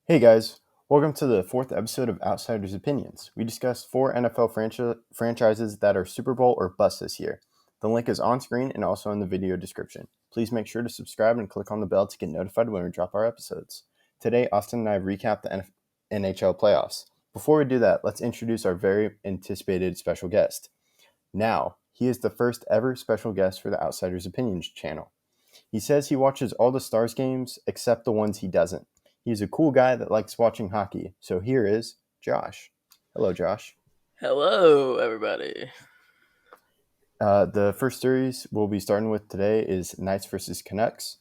Hey guys, welcome to the fourth episode of Outsiders Opinions. We discussed four NFL franchises that are Super Bowl or bust this year. The link is on screen and also in the video description. Please make sure to subscribe and click on the bell to get notified when we drop our episodes. Today, Austin and I recap the NHL playoffs. Before we do that, let's introduce our very anticipated special guest. Now, he is the first ever special guest for the Outsiders Opinions channel. He says he watches all the Stars games except the ones he doesn't. He's a cool guy that likes watching hockey. So here is Josh. Hello, Josh. Hello, everybody. The first series we'll be starting with today is Knights versus Canucks,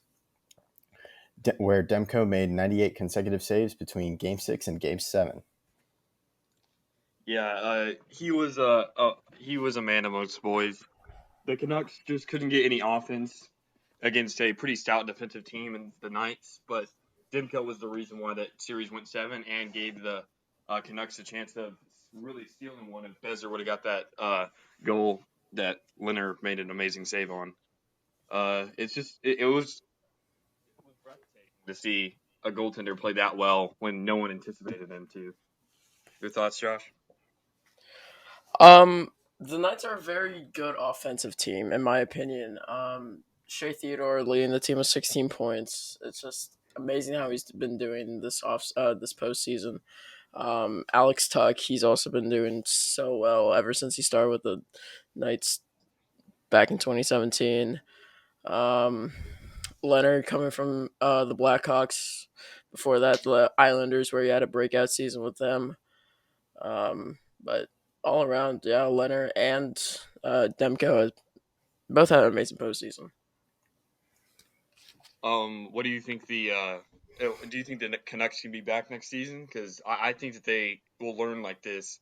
where Demko made 98 consecutive saves between Game 6 and Game 7. Yeah, he was a man amongst boys. The Canucks just couldn't get any offense against a pretty stout defensive team in the Knights, but Demko was the reason why that series went 7 and gave the Canucks a chance of really stealing one if Bezer would have got that goal that Leonard made an amazing save on. It was breathtaking to see a goaltender play that well when no one anticipated him to. Your thoughts, Josh? The Knights are a very good offensive team, in my opinion. Shea Theodore leading the team with 16 points. It's just amazing how he's been doing this postseason. Alex Tuck, he's also been doing so well ever since he started with the Knights back in 2017. Um, Leonard coming from the Blackhawks. Before that, the Islanders, where he had a breakout season with them. But all around, yeah, Leonard and Demko both had an amazing postseason. What do you think do you think the Canucks can be back next season? Because I think that they will learn like this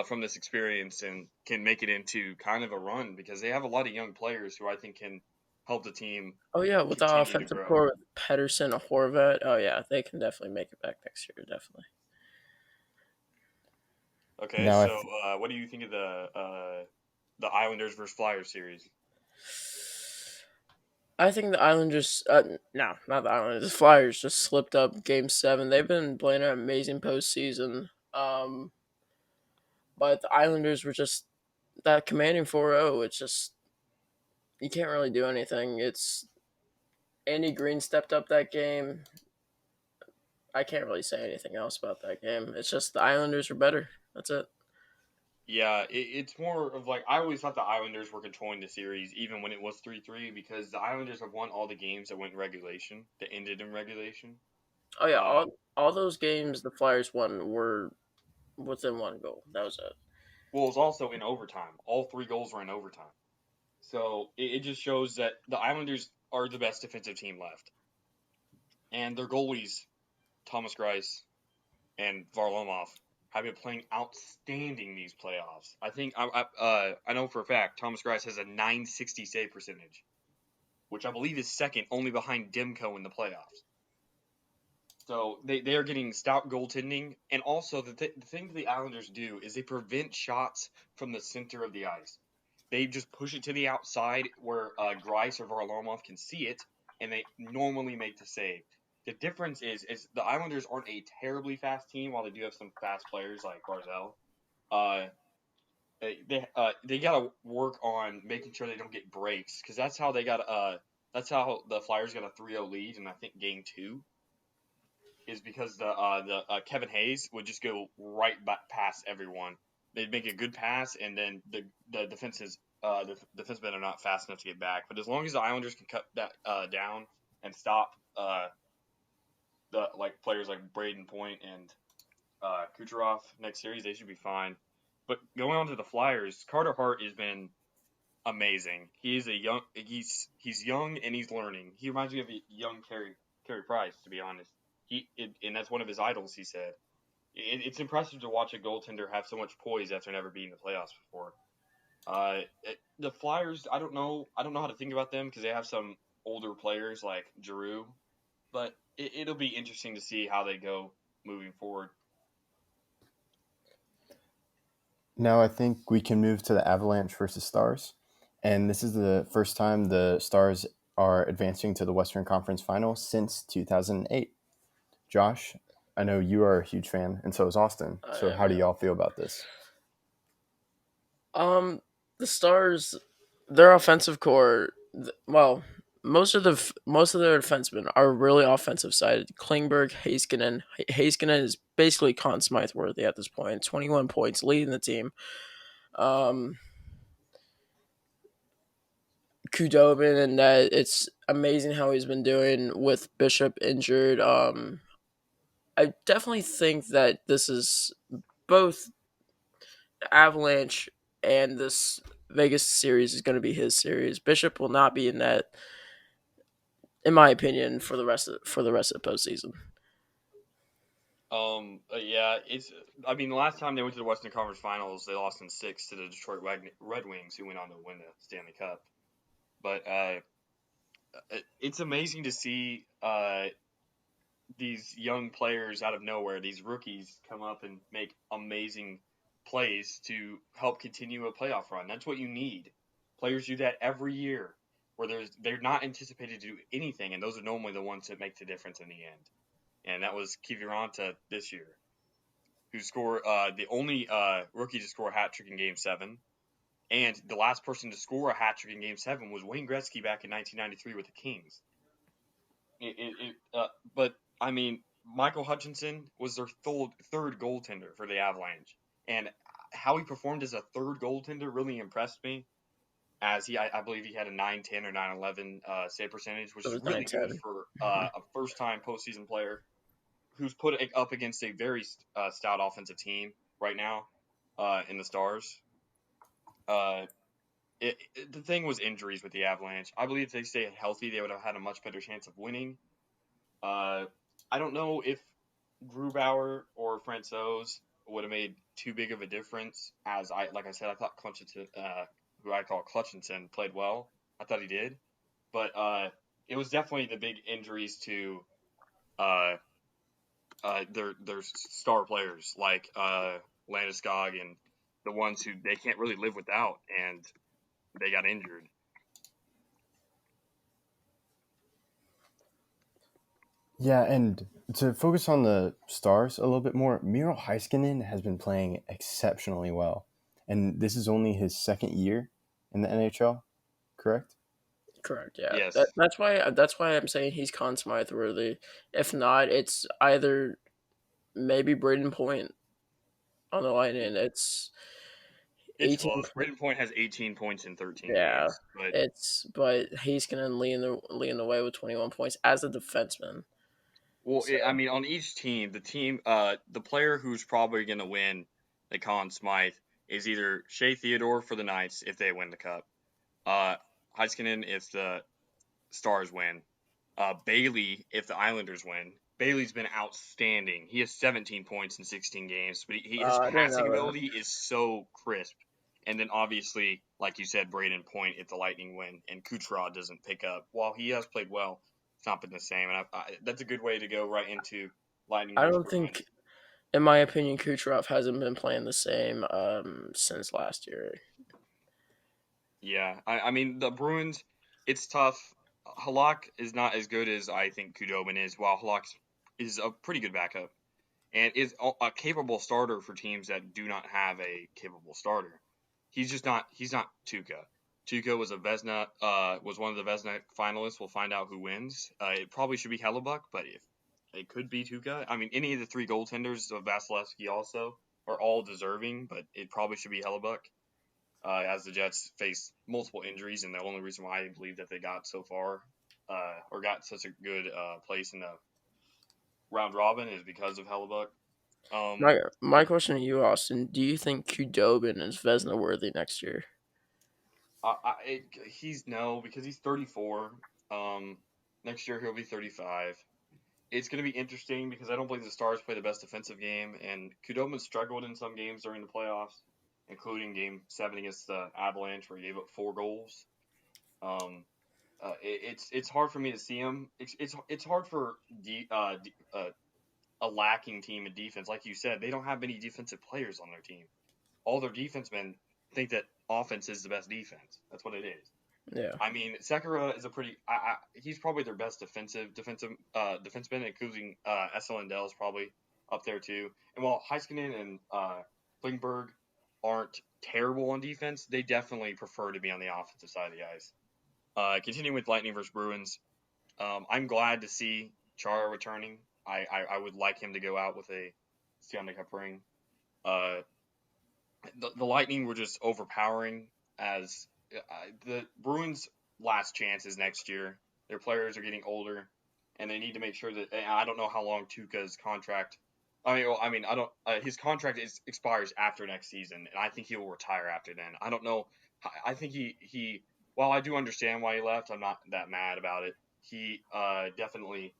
from this experience and can make it into kind of a run because they have a lot of young players who I think can help the team Oh yeah, with the continue to offensive grow. core with Pedersen, Horvat. Oh yeah, they can definitely make it back next year. Definitely. Okay, Now, so what do you think of the Islanders versus Flyers series? I think the Islanders, no, not the Islanders, the Flyers just slipped up Game 7. They've been playing an amazing postseason. But the Islanders were just that commanding 4-0. It's just, you can't really do anything. It's Andy Green stepped up that game. I can't really say anything else about that game. It's just the Islanders are better. That's it. Yeah, it's more of like I always thought the Islanders were controlling the series even when it was 3-3 because the Islanders have won all the games that went in regulation, that ended in regulation. Oh yeah, Uh, all those games the Flyers won were within one goal. That was it. Well, it was also in overtime. All three goals were in overtime. So it just shows that the Islanders are the best defensive team left. And their goalies, Thomas Greiss and Varlamov, have been playing outstanding these playoffs. I think I know for a fact Thomas Greiss has a 960 save percentage, which I believe is second only behind Demko in the playoffs. So they are getting stout goaltending, and also the thing that the Islanders do is they prevent shots from the center of the ice. They just push it to the outside where Grice or Varlamov can see it, and they normally make the save. The difference is the Islanders aren't a terribly fast team, while they do have some fast players like Barzell. Uh, they gotta work on making sure they don't get breaks because that's how the Flyers got a 3-0 lead, and I think game 2 is because the Kevin Hayes would just go right back past everyone. They'd make a good pass, and then the defensemen are not fast enough to get back. But as long as the Islanders can cut that down and stop the like players like Braden Point and Kucherov next series, they should be fine. But going on to the Flyers, Carter Hart has been amazing. He's young and he's learning. He reminds me of a young Carey Price, to be honest. And that's one of his idols. He said it's impressive to watch a goaltender have so much poise after never being in the playoffs before. The Flyers, I don't know how to think about them because they have some older players like Giroux, but it'll be interesting to see how they go moving forward. now I think we can move to the Avalanche versus Stars. And this is the first time the Stars are advancing to the Western Conference Final since 2008. Josh, I know you are a huge fan, and so is Austin. So how do y'all feel about this? The Stars, their offensive core, well, most of their defensemen are really offensive sided. Klingberg, Heiskanen is basically Conn Smythe worthy at this point. 21 points, leading the team. Um, Kudobin, and that it's amazing how he's been doing with Bishop injured. I definitely think that this is both Avalanche and this Vegas series is going to be his series. Bishop will not be in that, in my opinion, for the rest of the postseason. Yeah, it's. I mean, the last time they went to the Western Conference Finals, they lost in 6 to the Detroit Red Wings, who went on to win the Stanley Cup. But it's amazing to see these young players out of nowhere, these rookies, come up and make amazing plays to help continue a playoff run. That's what you need. Players do that every year, where they're not anticipated to do anything, and those are normally the ones that make the difference in the end. And that was Kiviranta this year, who scored the only rookie to score a hat trick in Game 7. And the last person to score a hat trick in Game 7 was Wayne Gretzky back in 1993 with the Kings. But I mean, Michael Hutchinson was their third goaltender for the Avalanche, and how he performed as a third goaltender really impressed me. As I believe he had a 910 or 911 save percentage, which It is was really good 9-10. for a first-time postseason player who's put it up against a very stout offensive team right now in the Stars. The thing was injuries with the Avalanche. I believe if they stayed healthy, they would have had a much better chance of winning. I don't know if Grubauer or Francouz would have made too big of a difference. Like I said, I thought Clutchinson, who I call Clutchinson, played well. I thought he did, but it was definitely the big injuries to uh, their star players like Landeskog and the ones who they can't really live without, and they got injured. Yeah, and to focus on the Stars a little bit more, Miro Heiskanen has been playing exceptionally well, and this is only his second year in the NHL, correct? Correct. Yeah. Yes. That's why I'm saying he's Conn Smythe worthy. If not, it's either maybe Braden Point on the line in. It's It's 18. close. Braden Point has 18 points in 13 Yeah. games, but But he's gonna lead the way with 21 points as a defenseman. well, So I mean, on each team, the player who's probably going to win the Conn Smythe is either Shea Theodore for the Knights if they win the cup, Heiskanen if the Stars win, Bailey if the Islanders win. Bailey's been outstanding. He has 17 points in 16 games, but his I didn't passing know that. ability is so crisp. And then obviously, like you said, Braden Point if the Lightning win, and Kucherov doesn't pick up. While he has played well, it's not been the same. And that's a good way to go right into Lightning I versus don't Bruins. think, in my opinion, Kucherov hasn't been playing the same since last year. Yeah, I mean the Bruins, it's tough. Halak is not as good as I think Kudobin is, while Halak is a pretty good backup and is a capable starter for teams that do not have a capable starter. He's just not. He's not Tuca. Tuca was a Vesna. Was one of the Vesna finalists. We'll find out who wins. It probably should be Hellebuck, but if it could be Tuca. I mean, any of the three goaltenders of Vasilevsky also are all deserving, but it probably should be Hellebuck. As the Jets face multiple injuries, and the only reason why I believe that they got so far, or got such a good place in the round robin, is because of Hellebuck. My question to you, Austin: do you think Kudobin is Vesna worthy next year? He's no, because he's 34. Next year he'll be 35. It's going to be interesting because I don't believe the Stars play the best defensive game, and Kudobin struggled in some games during the playoffs, including Game 7 against the Avalanche, where he gave up 4 goals. It's hard for me to see him. It's hard for a lacking team in defense. Like you said, they don't have many defensive players on their team. All their defensemen think that offense is the best defense. That's what it is. Yeah. I mean, Sakura is a pretty. He's probably their best defenseman, including SL Lindell is probably up there too. And while Heiskanen and Klingberg aren't terrible on defense, they definitely prefer to be on the offensive side of the ice. Continuing with Lightning versus Bruins, I'm glad to see Chara returning. I would like him to go out with a Stanley Cup ring. Uh, the Lightning were just overpowering as the Bruins' last chance is next year. Their players are getting older, and they need to make sure that I don't know how long Tuukka's contract. I don't. His contract expires after next season, and I think he will retire after then. I don't know. I think he. While I do understand why he left, I'm not that mad about it. He definitely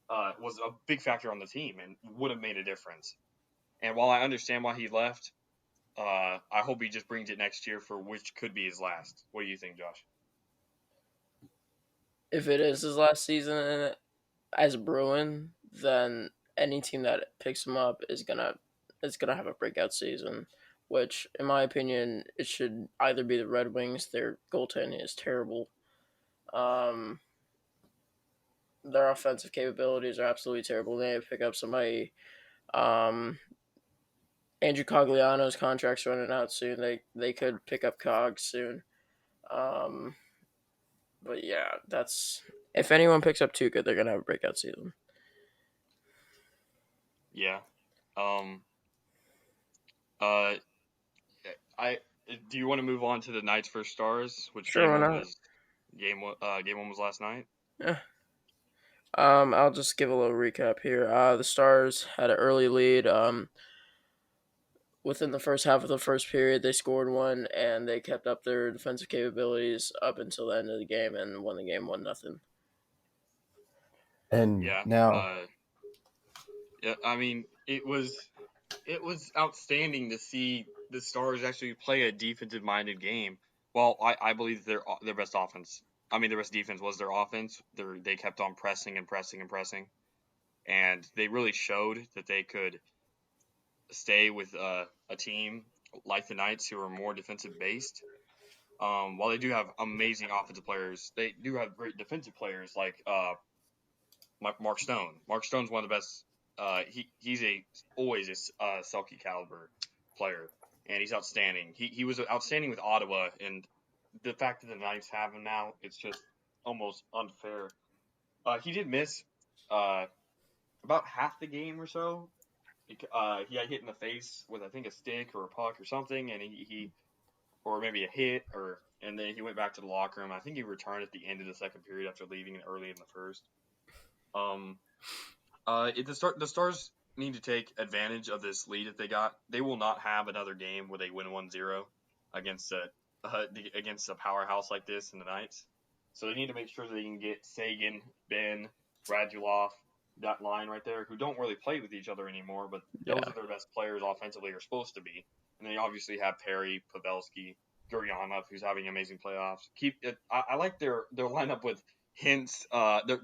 was a big factor on the team and would have made a difference. And while I understand why he left, I hope he just brings it next year for which could be his last. What do you think, Josh? If it is his last season as a Bruin, then any team that picks him up is gonna have a breakout season. Which, in my opinion, it should either be the Red Wings. Their goaltending is terrible. Um, their offensive capabilities are absolutely terrible. They need to pick up somebody. Um, Andrew Cogliano's contract's running out soon. They could pick up Cogs soon. Um, but yeah, that's if anyone picks up Tuca, they're gonna have a breakout season. Yeah. Um. Uh. I. Do you want to move on to the Knights versus Stars? Which Sure, game why one not? was? Game one was last night. Yeah. I'll just give a little recap here. The Stars had an early lead. Within the first half of the first period, they scored one, and they kept up their defensive capabilities up until the end of the game and won the game 1-0. And Yeah. now, Yeah. I mean, it was outstanding to see the Stars actually play a defensive minded game. Well, I believe their best offense. I mean, their best defense was their offense. They kept on pressing and pressing and pressing, and they really showed that they could stay with a team like the Knights who are more defensive based. While they do have amazing offensive players, they do have great defensive players like Mark Stone. Mark Stone's one of the best. He's always a Selke caliber player, and he's outstanding. He was outstanding with Ottawa, and the fact that the Knights have him now, it's just almost unfair. He did miss about half the game or so. He got hit in the face with I think a stick or a puck or something, and he or maybe a hit and then he went back to the locker room. I think he returned at the end of the second period after leaving early in the first. Um, the Stars need to take advantage of this lead that they got. They will not have another game where they win 1-0 against a powerhouse like this in the Knights. So they need to make sure that they can get Sagan, Ben, Radulov, that line right there, who don't really play with each other anymore, but those Yeah. are their best players offensively are supposed to be. And they obviously have Perry, Pavelski, Guryanov, who's having amazing playoffs. I like their lineup with Hintz,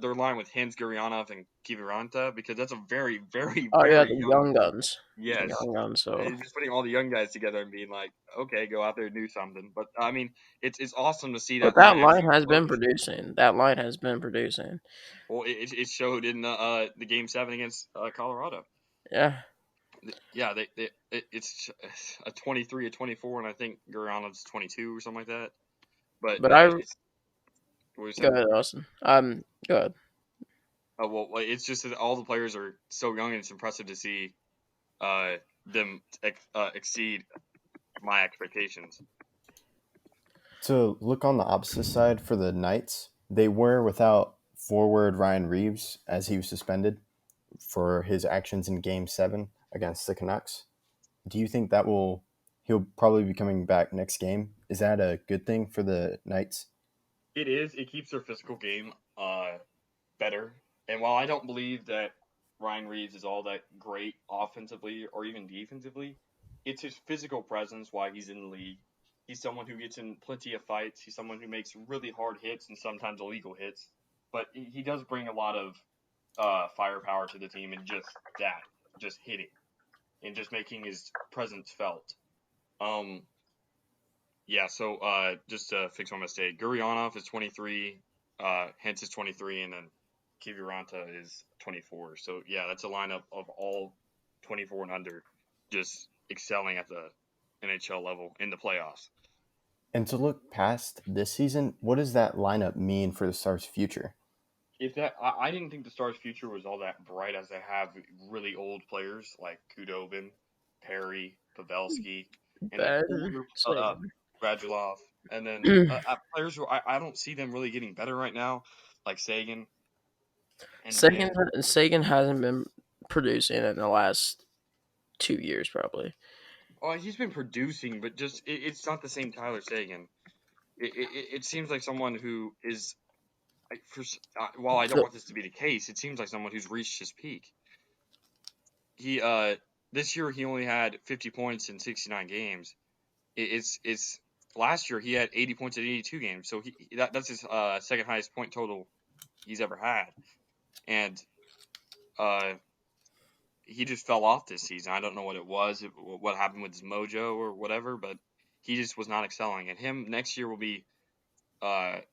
their line with Hintz, Guryanov, and Kiviranta because that's a very, very, Oh yeah, very the young. young guns. The Yes, young guns. So, it's just putting all the young guys together and being like, okay, go out there and do something. But I mean, it's awesome to see but that that line line actually has been flourish. producing. That line has been producing. Well, it showed in the game 7 against Colorado. Yeah. Yeah, it's a 23, a 24, and I think Guryanov's 22 or something like that. But But I it's what were you go saying? ahead, Austin. Go ahead. Well, it's just that all the players are so young, and it's impressive to see them exceed my expectations. to look on the opposite side for the Knights, they were without forward Ryan Reeves as he was suspended for his actions in Game 7 against the Canucks. Do you think he'll probably be coming back next game? Is that a good thing for the Knights? It is. It keeps their physical game better. And while I don't believe that Ryan Reeves is all that great offensively or even defensively, it's his physical presence why he's in the league. He's someone who gets in plenty of fights. He's someone who makes really hard hits and sometimes illegal hits. But he does bring a lot of firepower to the team and just hitting and just making his presence felt. Um, Yeah, so just to fix my mistake, Gurionov is 23, Hentz is 23, and then Kiviranta is 24. So yeah, that's a lineup of all 24 and under, just excelling at the NHL level in the playoffs. And to look past this season, what does that lineup mean for the Stars' future? I didn't think the Stars' future was all that bright, as they have really old players like Kudobin, Perry, Pavelski, and then Better. older So, Radulov, and then players who I don't see them really getting better right now, like Sagan. And Sagan then Sagan hasn't been producing in the last 2 years, probably. he's been producing, but just it's not the same Tyler Sagan. It seems like someone who is while I don't want this to be the case, it seems like someone who's reached his peak. He this year he only had 50 points in 69 games. It's last year he had 80 points in 82 games, so that's his second highest point total he's ever had, and uh he just fell off this season. I don't know what it was, what happened with his mojo or whatever, but he just was not excelling. And him next year will be January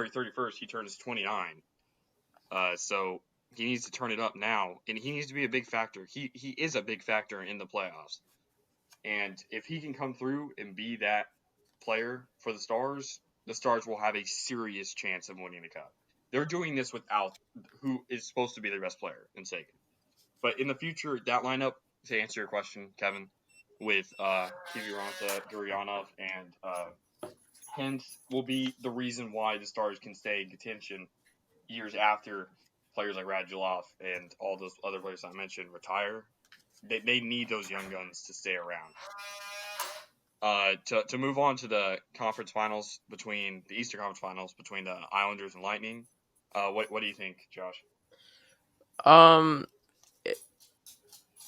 31st. He turns 29. So he needs to turn it up now, and he needs to be a big factor. He is a big factor in the playoffs, and if he can come through and be that player for the Stars will have a serious chance of winning the cup. They're doing this without who is supposed to be their best player in Sagan. But in the future, that lineup, to answer your question, Kevin, with Kiviranta, Gurionov, and Hentz will be the reason why the Stars can stay in contention years after players like Radulov and all those other players I mentioned retire. They need those young guns to stay around. To move on to the conference finals between the Eastern Conference Finals between the Islanders and Lightning, what do you think, Josh? um,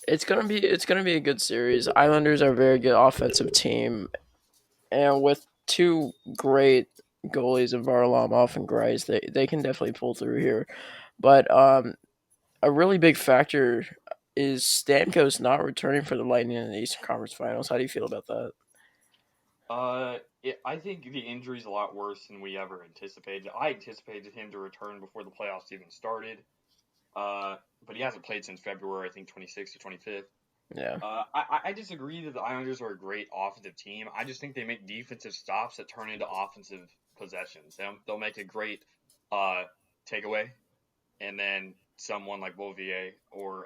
it's gonna be a good series. Islanders are a very good offensive team, and with two great goalies of Varlamov and Grice, they can definitely pull through here. But a really big factor is Stamkos not returning for the Lightning in the Eastern Conference Finals. How do you feel about that? I think the injury's a lot worse than we ever anticipated. I anticipated him to return before the playoffs even started. But he hasn't played since February, I think 26th or 25th. Yeah. I disagree that the Islanders are a great offensive team. I just think they make defensive stops that turn into offensive possessions. They'll make a great takeaway, and then someone like Beauvier or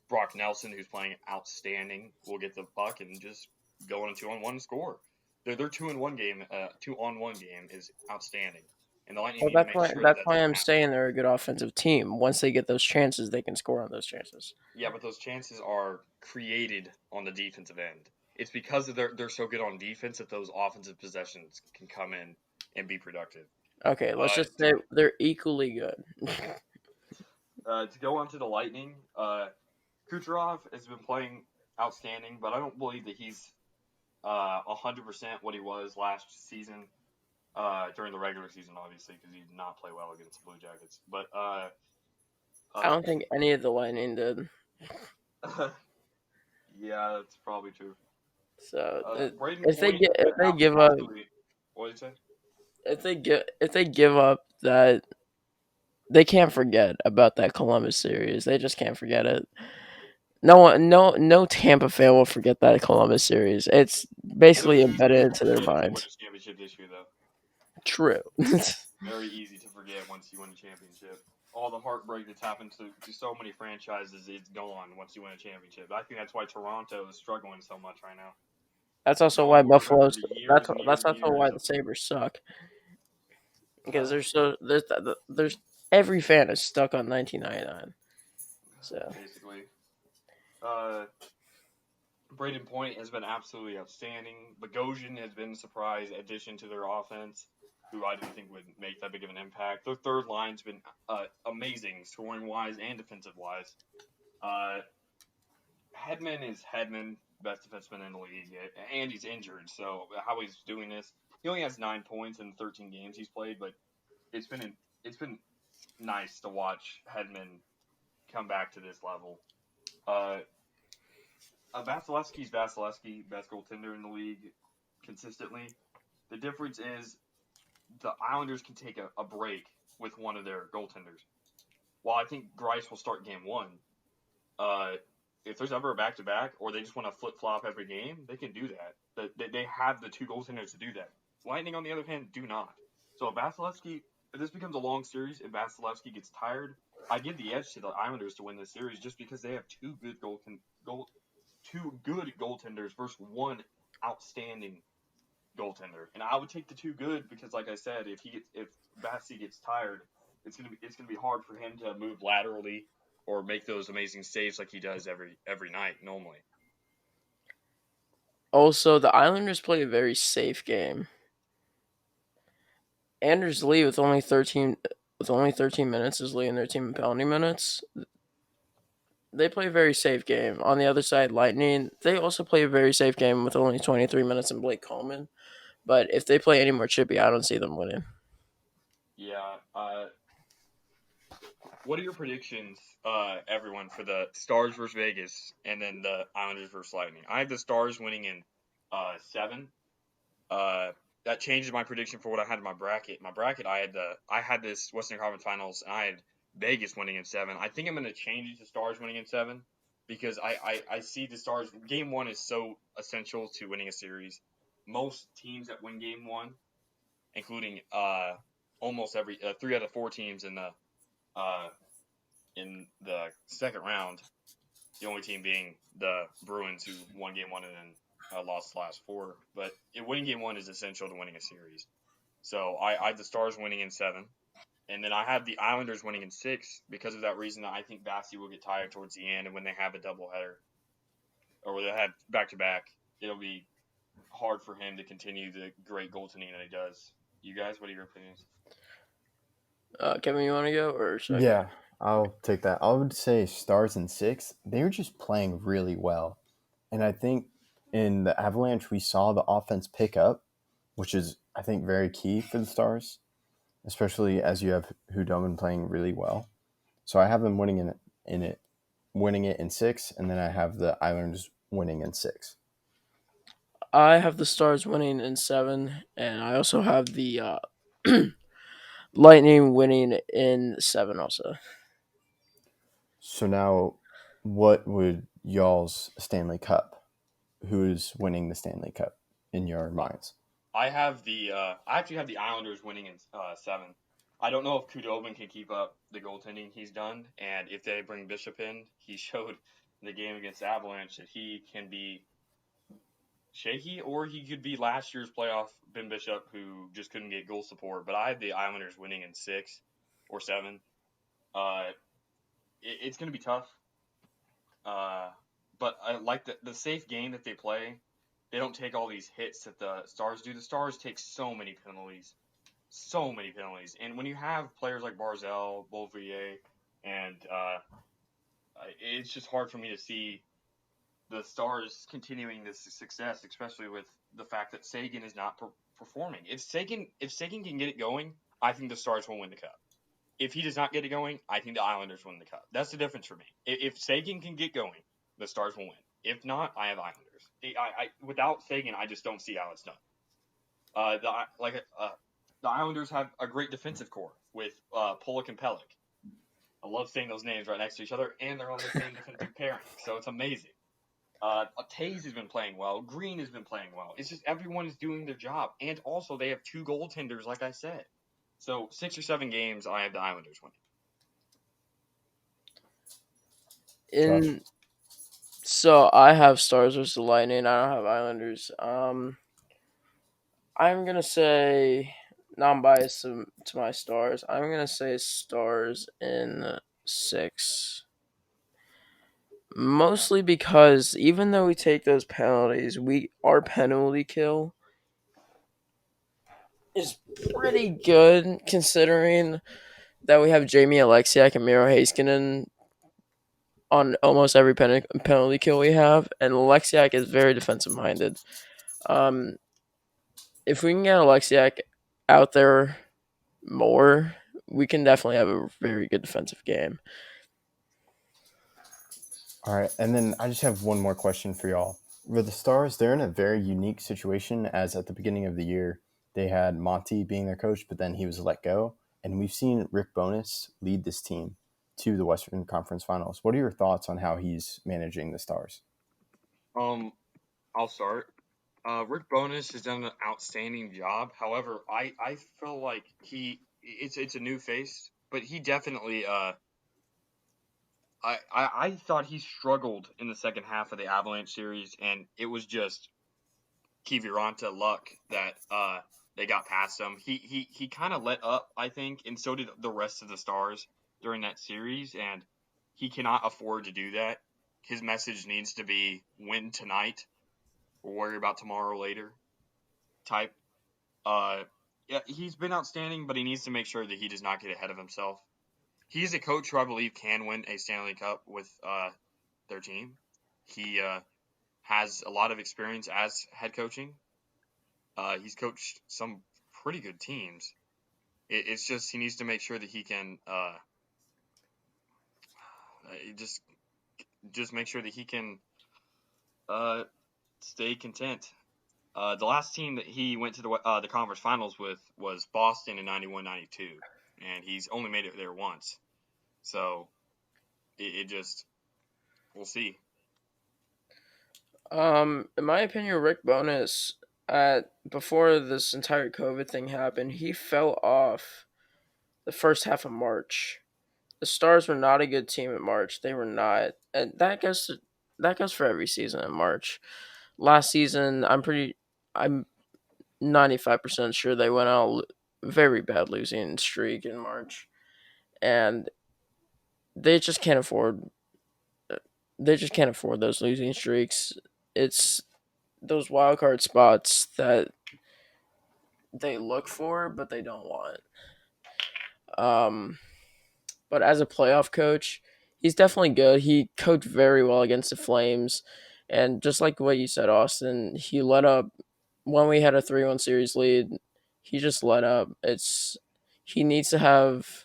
Brock Nelson, who's playing outstanding, will get the puck and just go on a 2-on-1 score. Their 2-on-1 game, 2-on-1 game is outstanding, and the Lightning Well, need to make sure that that's that why doesn't I'm happen. saying they're a good offensive team. Once they get those chances, they can score on those chances. Yeah, but those chances are created on the defensive end. It's because they're so good on defense that those offensive possessions can come in and be productive. Okay, let's Uh, just to say they're equally good. to go on to the Lightning, Kucherov has been playing outstanding, but I don't believe that he's 100% what he was last season during the regular season, obviously, because he did not play well against the Blue Jackets. But I uh, don't think any of the Lightning did. yeah, that's probably true. So Braden Point has if been they give up absolutely. What did you say? if they give up that, they can't forget about that Columbus series. They just can't forget it. No Tampa fan will forget that Columbus series. It's They're basically easy embedded to into their forget if they win minds. a championship this year, though. True. Very easy to forget once you win a championship. All the heartbreak that's happened to so many franchises is gone once you win a championship. I think that's why Toronto is struggling so much right now. That's also No why one will remember Buffalo's. the years and years That's and also years why of the Sabres suck, because there's every fan is stuck on 1999. So basically. Uh, Braden Point has been absolutely outstanding. Bogosian has been a surprise addition to their offense, who I didn't think would make that big of an impact. Their third line's been amazing, scoring wise and defensive wise. Uh, Hedman is Hedman, best defenseman in the league, and he's injured. So how he's doing this, he only has 9 points in 13 games he's played, but it's been nice to watch Hedman come back to this level. Uh, Vasilevsky's Vasilevsky, best goaltender in the league. consistently. The difference is the Islanders can take a break with one of their goaltenders. While I think Grice will start game one, uh, if there's ever a back-to-back or they just want to flip-flop every game, they can do that. They have the two goaltenders to do that. Lightning, on the other hand, do not. So if this becomes a long series, if Vasilevsky gets tired, I give the edge to the Islanders to win this series just because they have two good goaltenders versus one outstanding goaltender. And I would take the two good because, like I said, if Bassey gets tired, it's gonna be hard for him to move laterally or make those amazing saves like he does every night normally. Also, the Islanders play a very safe game. Anders Lee with only 13 minutes is leading their team in penalty minutes. They play a very safe game. On the other side, Lightning, they also play a very safe game with only 23 minutes and Blake Coleman. But if they play any more chippy, I don't see them winning. Yeah. What are your predictions, everyone, for the Stars versus Vegas and then the Islanders versus Lightning? I have the Stars winning in 7. That changes my prediction for what I had in my bracket. My bracket, I had this Western Conference Finals, and I had Vegas winning in 7. I think I'm going to change it to Stars winning in 7 because I see the Stars. Game 1 is so essential to winning a series. Most teams that win Game 1, including almost every 3 out of 4 teams in the second round, the only team being the Bruins, who won Game 1 and then lost the last 4. But winning Game 1 is essential to winning a series. So I had the Stars winning in 7. And then I have the Islanders winning in 6 because of that reason. I think Bassey will get tired towards the end, and when they have a doubleheader or they have back-to-back, it'll be hard for him to continue the great goaltending that he does. You guys, what are your opinions? Kevin, you want to go or should I go? Yeah, I'll take that. I would say Stars in 6. They were just playing really well. And I think in the Avalanche, we saw the offense pick up, which is, I think, very key for the Stars, especially as you have Hudobin playing really well. So I have them winning it in 6, and then I have the Islanders winning in 6. I have the Stars winning in 7, and I also have the Lightning winning in 7 also. So now, what would y'all's Stanley Cup? Who's winning the Stanley Cup in your minds? I actually have the Islanders winning in 7. I don't know if Kudobin can keep up the goaltending he's done, and if they bring Bishop in, he showed in the game against Avalanche that he can be shaky, or he could be last year's playoff Ben Bishop, who just couldn't get goal support. But I have the Islanders winning in 6 or 7. It's going to be tough, but I like the safe game that they play. They don't take all these hits that the Stars do. The Stars take so many penalties. And when you have players like Barzal, Beauvillier, and it's just hard for me to see the Stars continuing this success, especially with the fact that Sagan is not performing. If Sagan can get it going, I think the Stars will win the Cup. If he does not get it going, I think the Islanders win the Cup. That's the difference for me. If Sagan can get going, the Stars will win. If not, I have Islanders. Without Sagan, I just don't see how it's done. The Islanders have a great defensive core with Pollock and Pellick. I love saying those names right next to each other, and they're on the same defensive pairing, so it's amazing. Taze has been playing well. Green has been playing well. It's just everyone is doing their job, and also they have two goaltenders, like I said. So 6 or 7 games, I have the Islanders winning. So I have Stars versus the Lightning. I don't have Islanders. I'm gonna say non-biased to my Stars. I'm gonna say Stars in 6. Mostly because even though we take those penalties, our penalty kill is pretty good considering that we have Jamie Alexiak and Miro Heiskanen on almost every penalty kill we have, and Alexiak is very defensive minded. If we can get Alexiak out there more, we can definitely have a very good defensive game. All right, and then I just have one more question for y'all. For the Stars, they're in a very unique situation as at the beginning of the year, they had Monty being their coach, but then he was let go. And we've seen Rick Bowness lead this team to the Western Conference Finals. What are your thoughts on how he's managing the Stars? I'll start. Rick Bowness has done an outstanding job. However, I feel like it's a new face, but he definitely I thought he struggled in the second half of the Avalanche series, and it was just Kiviranta luck that they got past him. He kind of let up, I think, and so did the rest of the Stars during that series, and he cannot afford to do that. His message needs to be win tonight or worry about tomorrow later type. Uh, yeah, he's been outstanding, but he needs to make sure that he does not get ahead of himself. He's a coach who I believe can win a Stanley Cup with their team. He has a lot of experience as head coaching. He's coached some pretty good teams. It's just he needs to make sure that he can just make sure that he can stay content. The last team that he went to the conference finals with was Boston in 91-92, and he's only made it there once. So it just we'll see. In my opinion, Rick Bowness, before this entire COVID thing happened, he fell off the first half of March. The Stars were not a good team in March. They were not, and that goes for every season in March. Last season, I'm 95% sure they went on a very bad losing streak in March, and they just can't afford. They just can't afford those losing streaks. It's those wild card spots that they look for, but they don't want. Um, but as a playoff coach, he's definitely good. He coached very well against the Flames, and just like what you said, Austin, he let up when we had a 3-1 series lead. He just let up. He needs to have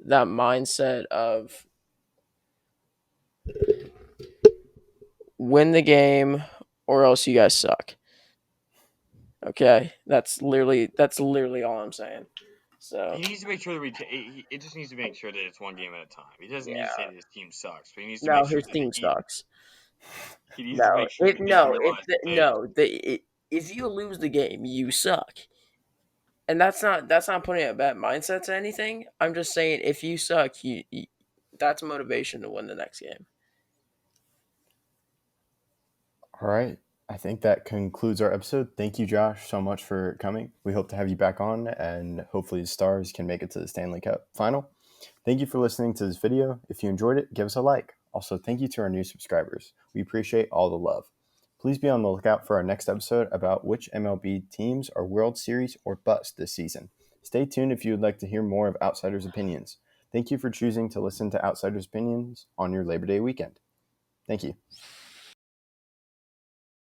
that mindset of win the game or else you guys suck. Okay, that's literally all I'm saying. So He needs to make sure that it just needs to make sure that it's one game at a time. He doesn't need to say yeah, that his team sucks, but he needs to no, make sure his that team sucks. he needs to No, make sure that he realizes that if you lose the game, you suck. And that's not putting a bad mindset to anything. I'm just saying if you suck, that's motivation to win the next game. All right. I think that concludes our episode. Thank you, Josh, so much for coming. We hope to have you back on, and hopefully the Stars can make it to the Stanley Cup final. Thank you for listening to this video. If you enjoyed it, give us a like. Also, thank you to our new subscribers. We appreciate all the love. Please be on the lookout for our next episode about which MLB teams are World Series or bust this season. Stay tuned if you would like to hear more of Outsiders' opinions. Thank you for choosing to listen to Outsiders' opinions on your Labor Day weekend. Thank you.